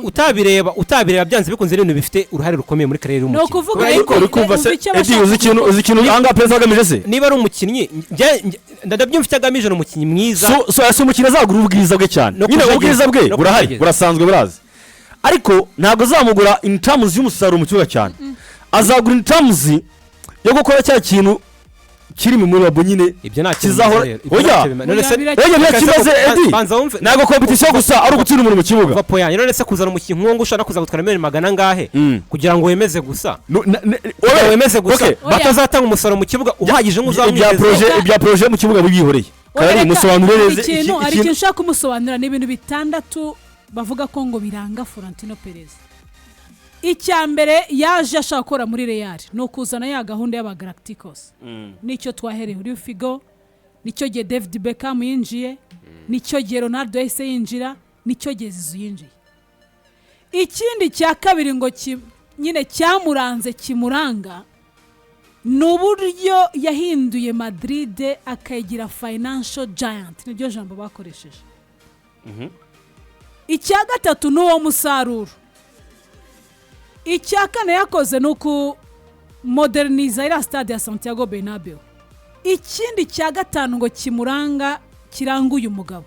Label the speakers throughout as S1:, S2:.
S1: utabireba byanze bikunze ibintu bifite uruhare rukomeye muri karere y'umukino.
S2: No kuvuga ariko
S3: uzi ikintu anga Perez agamije se
S1: niba ari umukinnyi ndabyumva icyagamije n'umukinnyi mwiza
S3: so umukinnyi azagura ubwiza bwe cyane nyine ubwiza bwe burahari burasanzwe burazi ariko ntago zamugura in terms y'umusaruro mu kibuga cyane azagura in terms yo gukora cya kintu kiri mu murabo nyine kizahora oya ntakibaze Edi nago competition gusa ari ugutsinda umuntu mu kibuga
S1: vapo yanyu none se kuzana umukinnyi nk'uwo ushaka kuza gutwara $100 ngahe kugira ngo wemeze gusa wemeze gusa batazatanga umusaruro mu kibuga uhagije nk'uzamwizeza
S3: ibya projet mu kibuga bibihoreye kandi musobanurire neza
S2: ikintu ushaka kumusobanurira ni ibintu bitandatu bavuga ko ngo biranga Florentino Perez. Icyambere yaje ashaka gukora muri Real no kuzana ya gahunda y'aba Galacticos nicyo twahereye uri Figo nicyo gihe David Beckham yinjiye nicyo gihe Ronaldo yahise yinjira nicyo gihe Zizou yinjiye. Ikindi cya kabiri ngo nyine cyamuranze kimuranga n'uburyo yahinduye Madrid akayigira financial giant nibyo jambo bakoresheje. Icya gatatu n'uwo musaruro. Icya kane yakoze nuko moderniza ira stade ya Santiago Bernabeu. Ikindi cya gatanu ngo kimuranga kiranga uyu mugabo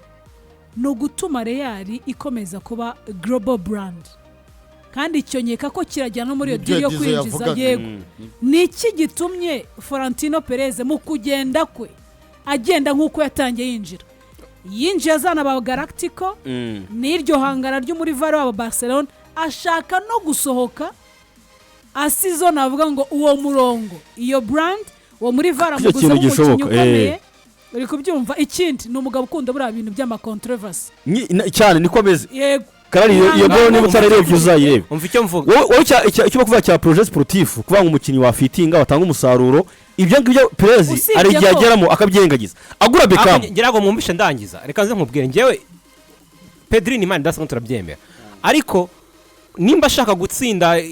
S2: no gutuma Real ikomeza kuba global brand. Kandi icyo nyeka ko kirajyana muri iyo deal yo kwinjiza yego. Niki gitumye Florentino Perez mu kugenda kwe agenda nkuko yatangiye yinjira. Yinjiye azana ba Galactico n'iryo hangara ryo muri Varo wa Barcelona ashaka no gusohoka asizo navuga ngo uwo murongo iyo brand wo muri Vara mu guza umukinnyi ukomeye uri kubyumva. Ikindi n'umugabo ukunda buri bintu by'ama controversy
S3: cyane niko ameze
S2: yego
S3: kandi iyo bwo niba utarebye uzayirebe
S1: umva icyo mvuga
S3: wowe icyo bakuvuga cya projet sportif kuvuga ngo umukinnyi wa fitinga batanga umusaruro ibyo ngibyo Perez ari gihe ageramo akabyengagiza agura Beckham
S1: ngirago mumbishe ndangiza reka nze nkubwire ngewe Pedri ni man ndasanga turabyemera ariko nimba ashaka gutsinda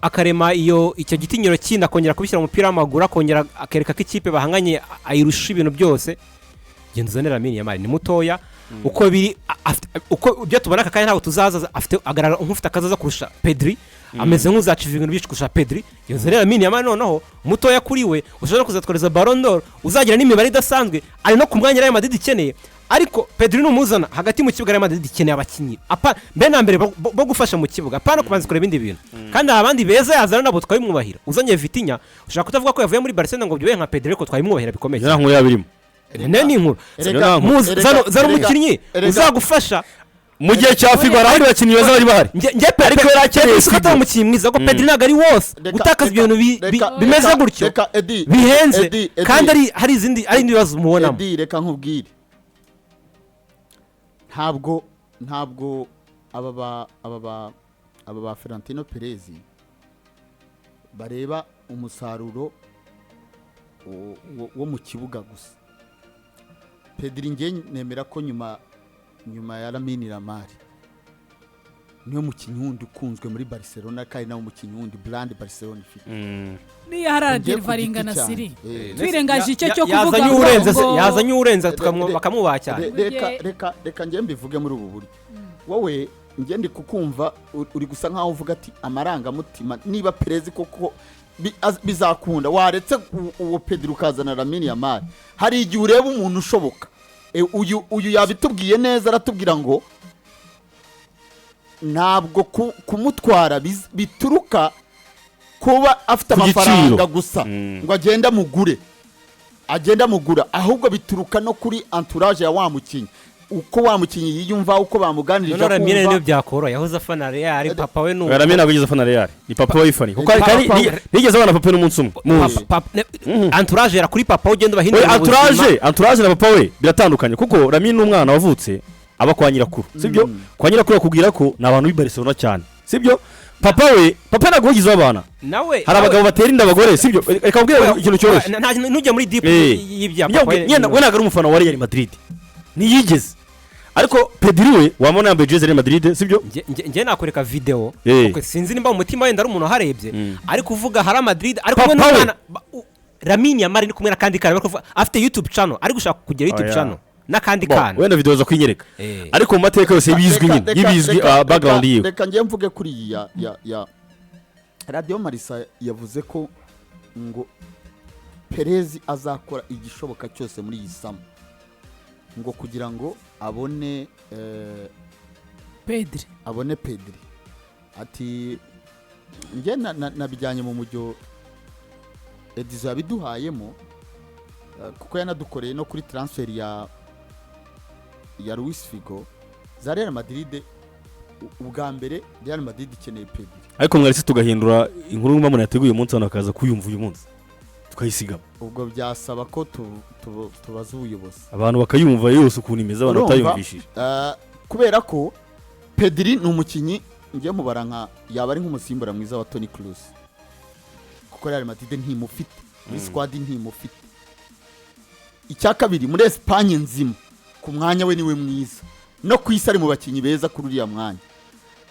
S1: akarema icyo gitinyiro kinda kongera kubishyira mu mupira w'amaguru akongera akereka ko ikipe bahanganye ayirusha ibintu byose genda Lamine Yamal ni mutoya uko biri uko byo tubona akanya ntabwo tuzaza afite agarara nk'ufite akazaza kurusha Pedri ameze nk'uzaciva ibintu byinshi kurusha Pedri genda Lamine Yamal noneho mutoya kuri we ushobora kuzatwareza Ballon d'Or uzagira n'imibare idasanzwe ari no ku mwanya Real Madrid ikeneye ariko Pedri n'umuzana hagati mu kibuga Real Madrid ikeneye abakinnyi mbe na mbere bo gufasha mu kibuga apana kubanza kureba ibindi bintu kandi abandi beza yazana nabo twabimwubahira uzanye Vitinha ushaka kutavuga ko yavuye muri Barcelona ngo byobe nka Pedri ko twabimwubahira bikomeye
S3: nko yabirimo
S1: ni inkuru zano umukinnyi uzagufasha
S3: mu gihe cya Figo abandi bakinnyi beza bari bahari
S1: ariko yarakeneye sikata umukinnyi mwiza ko Pedri ntago ari wose gutakaza ibintu bimeze gutyo bihenze kandi hari izindi bibazo mubonamo
S4: reka nkubwire ntabwo aba ba Florentino Perez bareba umusaruro wo mu kibuga gusa. Pedri nge nemera ko nyuma ya Lamine Yamal niyo mukinnyi wundi ukunzwe muri Barcelona kandi nawo mukinnyi wundi brand Barcelona ifite
S2: ni haragiye varinga na Siri twirengaje icyo cyo kuvuga
S1: yazanye urenze bakamwubaha cyane
S4: reka nge mbivuge muri ubu buryo wowe nge ndi kukumva uri gusa nkaho uvuga ati amarangamutima niba Perez koko bizakunda waretse uwo Pedri ukazana Lamine Yamal hari igihe ureba umuntu ushoboka uyu yabitubwiye neza aratubwira ngo ntabwo kumutwara bituruka kuba afite amafaranga gusa ngo agenda mugura ahubwo bituruka no kuri entourage ya wa mukinnyi uko wa mukinnyi yiyumva uko bamuganirije
S1: kumva Lamine niyo byakoro yahoze afana Real papa we n'uwo
S3: Lamine nageze afana Real ni papa we ifani kuko nigeze abana papa n'umunsi umwe
S1: entourage era kuri papa ugenda bahindura
S3: entourage na papa we biratandukanye kuko Lamine n'umwana wavutse aba kwa nyirakuru sibyo kwa nyirakuru akubwira ko nabantu b'i Barcelona cyane sibyo papa nagwo ugize abana
S1: nawe
S3: hari abagabo batera inda abagore sibyo reka ubwire ikintu cyoroshye
S1: ntujye muri deep y'ibya papa
S3: we naga ari umufana wa Real Madrid niyigeze ariko Pedri we wamona yambaye jezi Real Madrid sibyo
S1: nge nakoreka video kuko sinzi nimba umutima wenda ari umuntu harebye ariko uvuga hari Madrid ariko n'umwana Lamine Yamal ni kumwe na kandi kare afite YouTube channel ari gushaka kugera YouTube channel n'akandi kana
S3: wenda video zo kwinyereka ariko mu mateka yose bizwi nyine yibizwi background yiwe.
S4: Reka ngiye mvuge kuri iyi ya Radio Marisa yavuze ko ngo Perez azakora igishoboka cyose muri iyi sama ngo kugira ngo abone Pedri ati nge nabijyanye mu mujyo Edizo yabiduhayemo kuko yanadukoreye no kuri transfer ya Luis Figo za Real Madrid. Ubwa mbere Real Madrid ikeneye Pedri,
S3: ariko mwarisi tugahindura inkuru nguma yateguye umunsi hano akaza kuyumva uyu munsi tukayisiga.
S4: Ubwo byasaba ko tubaza ubuyobozi
S3: abantu bakayumva yose ukuntu imeze abantu batayumvishije,
S4: kubera ko Pedri ni umukinyi ngiye mubara nka yaba ari nk'umusimbura mwiza wa Toni Kroos, kuko Real Madrid ntimufite muri squad ntimufite. Icya kabiri muri Espagne nzima ku mwanya we niwe mwiza no kwisari mu bakinyi beza kuri uriya mwanya.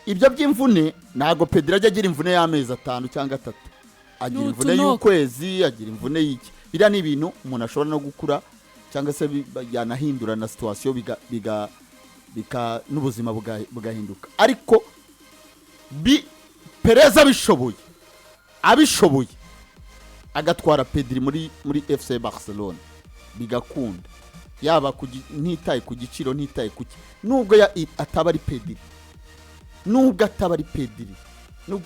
S4: Ibyo by'imvune ntago Pedri ajya agira imvune y'amezi 5 cyangwa 3, agira imvune y'ukwezi, agira imvune y'iki. Biriya ni ibintu umuntu ashobora no gukura cyangwa se yanahindura na situation bika n'ubuzima bugahinduka. Ariko Perez abishoboye agatwara Pedri muri FC Barcelona bigakunda, yaba ntitaye ku giciro ntitaye kuki, nubwo ataba ari Pedri, nubwo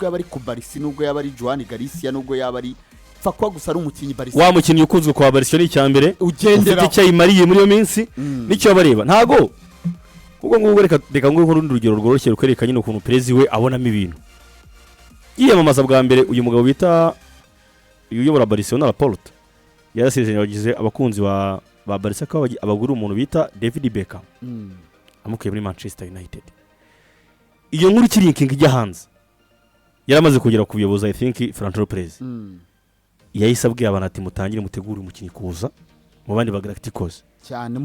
S4: yaba ari ku Barca, nubwo yaba ari Joan Garcia, nubwo yaba ari fakwa gusa ari umukinyi Barca,
S3: wa mukinyi ukunzwe kwa Barca ni icyambere ugendera ufite cyayimariye muri yo minsi nicyo bareba. Ntago ubwo ngo reka ngo urundi rugero rworoshye rukwereka nyine ukuntu Perez we abonamo ibintu. Yiyamamaza bwa mbere uyu mugabo bita uyobora Barcelona Laporte yarasezeranye bagize abakunzi ba Barca ko abagura umuntu bita David Beckham amukuye muri Manchester United. Iyo nkuru kirinking ijya hanze yaramaze kugera ku buyobozi I think Florentino Perez yahise abwira abantu ati mutangire mutegure umukinyi kuza mu bandi ba Galacticos
S4: cyane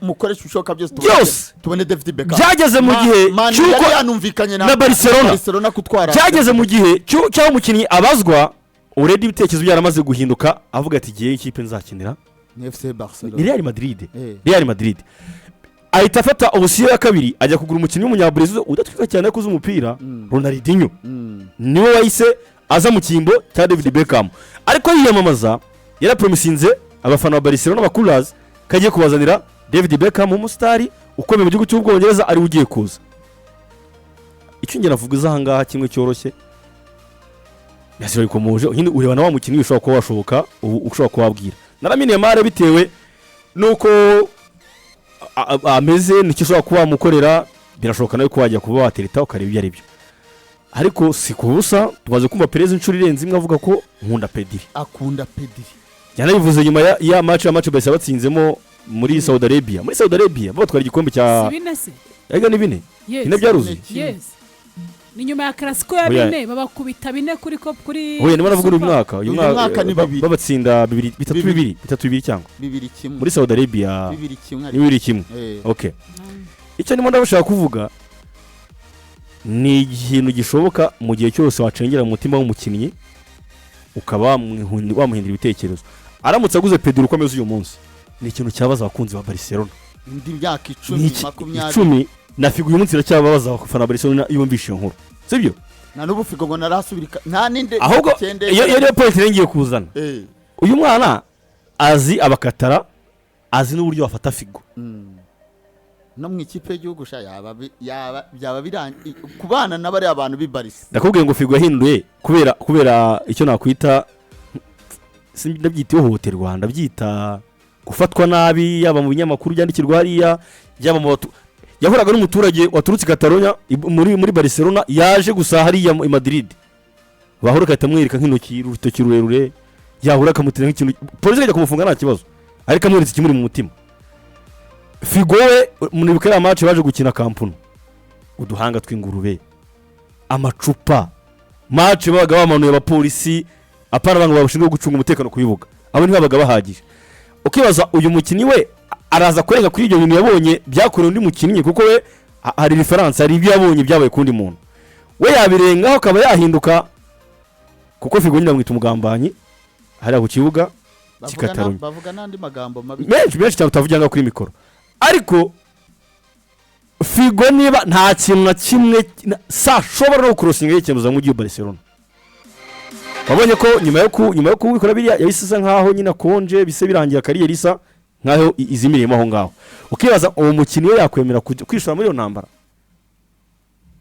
S4: mukoresha ushoka byose tubone David Beckham.
S3: Byageze mu gihe cyuko
S4: yanumvikanye
S3: na Barcelona
S4: kutwara,
S3: byageze mu gihe cyo umukinyi abazwa already ibitekerezo byaramaze guhinduka avuga ati giye ikipe nzakinira
S4: ni FC Barcelona,
S3: ni Real Madrid. Ahita afata ubusiyo ya kabiri ajya kugura umukinyi w'umunyabrazil udatwika cyane kuza umupira Ronaldinho, niwe wahise aza mu kimbo cya David Beckham. Ariko yiyamamaza yarapromisinze abafana ba Barcelona bakuraza kagiye kubazanira David Beckham umusitari ukomeye mu gihugu cy'Ubwongereza ari ugiye kuza. Icyo ngena navuga ahangaha kimwe cyoroshye yasira bikomoje nyine urebana wa mukinyi ushobora kuba washoboka ushobora kubabwira naramine Neymar bitewe nuko ameze nicyo ushobora kuba mukorera birashoboka nawe ko wajya kuba watereta ukareba ibyo ari byo. Ariko si kubusa tumaze kumva Perez inshuro irenze imwe avuga ko nkunda Pedri,
S4: akunda Pedri.
S3: Yanabivuze nyuma ya match Barca batsinzemo muri Saudi Arabia batwara igikombe cya
S2: Sibinese
S3: Ega ni bine ine byaruzi
S2: ni nyuma ya Clasico ya bine babakubita bine kuri
S3: oya ndimo navuga uyu mwaka babatsinda 3-2 cyangwa
S4: 2-1
S3: muri Saudi Arabia 2-1 okay. Icyo ndimo ndabashaka kuvuga ni ikintu gishoboka mu gihe cyose wacengera mu mutima w'umukinnyi ukaba wamuhindura ibitekerezo. Aramutse aguze Pedro uko ameze uyu munsi ni ikintu cyabaza abakunzi ba Barcelona
S4: indi myaka 10
S3: na Figo uyu munsi iracyababaza abafana Barcelona yumvishe inkuru sibyo
S4: na n'ubu Figo ngo narasubirika nta ninde
S3: ahubwo iyo point irengiye kuzana uyu mwana azi abakatara azi n'uburyo bafata Figo
S4: no mu ikipe y'igihugu byaba birangiye kubana n'abari abantu b'Barca.
S3: Ndakubwiye ngo Figo yahinduye kubera icyo nakwita ndabyita ihohoterwa ndabyita gufatwa nabi yaba mu binyamakuru byandikirwa hariya yaba mu yahoraga n'umuturage waturutse Catalonia muri Barcelona yaje gusa hariya i Madrid bahora katamwereka nk'intoki rutoki rurerure yahura kamutira nk'ikintu polisi ijya kumufunga nta kibazo ariko amweretse kimuri mu mutima. Figo we muri bukera match baje gukina Camp uduhanga tw'ingurube amacupa match babaga bamanuye abapolisi apara abantu babushinzwe gucunga umutekano kuyibuga abo ni babaga bahagije. Ukibaza uyu mukinyi we araza kurenga kuri ibyo bintu yabonye byakorewe undi mukinyi kuko we hari reference hari ibyo yabonye byabaye kundi muntu we yabirengaho akaba yahinduka kuko Figo nyine amwita umugambanyi hari ku kibuga cy'Ikataloni
S4: bavuga n'andi magambo mabi
S3: menshi cyane utavugira kuri mikoro ariko Figo niba nta kintu na kimwe sashobora no kurosinga y'ikintu za mugiye Barcelona wabonye ko nyuma yo kubikora biriya yabisiza nkaho nyina konje bise birangira kariyeri isa nkaho izimiriyemo aho ngaho ukibaza uwo mukinnyi we yakwemera kwishora muri iyo ntambara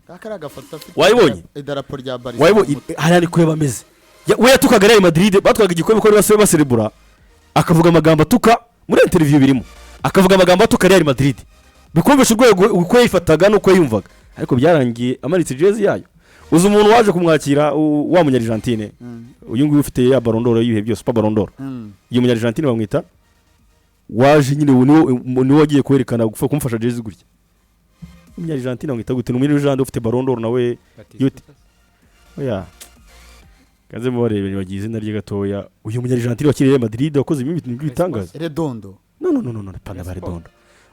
S4: kakara gafoto afite
S3: wayibonye
S4: idarapo rya Barcelona
S3: wayibonye hari kureba ameze we yatukaga Real Madrid batwaga igikombe ko bose baserebura akavuga amagambo atuka muri interview birimo akavuga amagambo atuka Real Madrid bikumvisha urwego uko yifataga nuko yumvaga ariko byarangiye amaritse jezi yayo uzi umuntu waje kumwakira wa munyargentine uyu nguyu ufite ya Ballon d'Or yihe byose pa Ballon d'Or iyo munyargentine bamwita waje nyine ni wagiye kwerekana kumufasha jezi gutya umunyargentine bamwita gute n'umunyargentine ufite Ballon d'Or nawe yote oya kaze mubarebe bagize izina rye gatoya uyu munyargentine wakiriye Madrid wakoze ibintu bitangaza
S4: Redondo
S3: no pana Redondo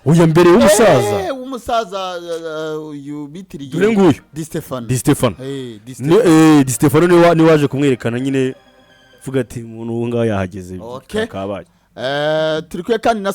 S3: uyu mbere
S4: umusaza uyu bitiriye
S3: dore nguyu
S4: Di Stefano
S3: Di Stefano ni waje kumwerekana nyine vuga ati umuntu ngaho yahageze kabaye
S4: turi kwe kandi na